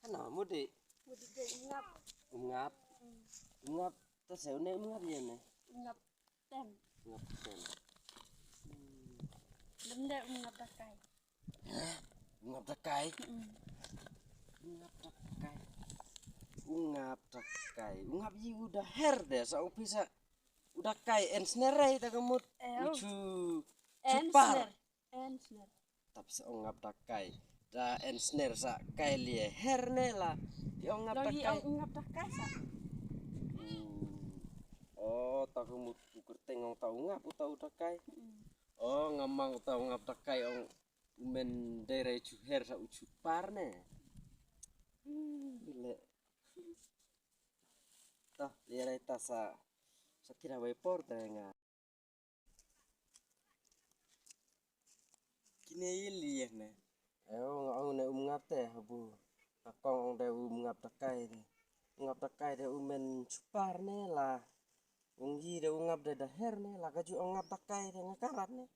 Ano mudi Mudi kay ungap. ungap. Ungap terus ya ungap ya ne. Ungap tem. Ungap ten. Benda ungap dakai. Ungap dakai. Heeh. Ungap dakai. Ungap dakai. Ungap ji udah her deh so bisa udah kai ensnerai ta kemut ucu cupar. Ensner. Tapi sa ungap dakai. Da ensner sa kai lie her ne lah. Di ungap Lagi dakai. ungap dakai sa. Oh, tak kemut ukur tengong tau ungap utau dakai. Oh, ngamang utau ungap dakai ong men daerah juher sa ucu par ne. Gile. Tah, daerah tasa sakira wepor tenga. Kini ili ya ne. Ngau ne ungap teh bu. Akong ong de ungap dakai de. Ungap dakai de umen cupar ne lah. Unggi de ungap de daher ne lah kaju ungap dakai de ngakarat ne.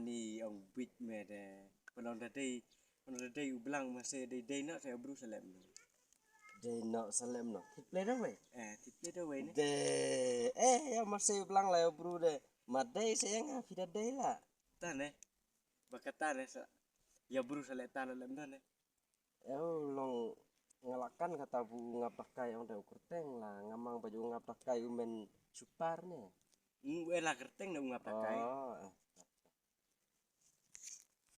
Ni ông bịt mẹ de. Còn đây ublang masih day nak saya bru salem. Day nak salem no. Tiple dah we. Tiple dah we ne. De ya masih ublang lah ya bru de. Madai saya ngah tidak day lah. Tane. Bakatan sa ya bru salem tanam dan ne. Long ngalakan kata bu ngap pakai yang dah kerteng lah ngamang baju ngap pakai umen supar ne. Elah kerteng dah ngap pakai. Oh.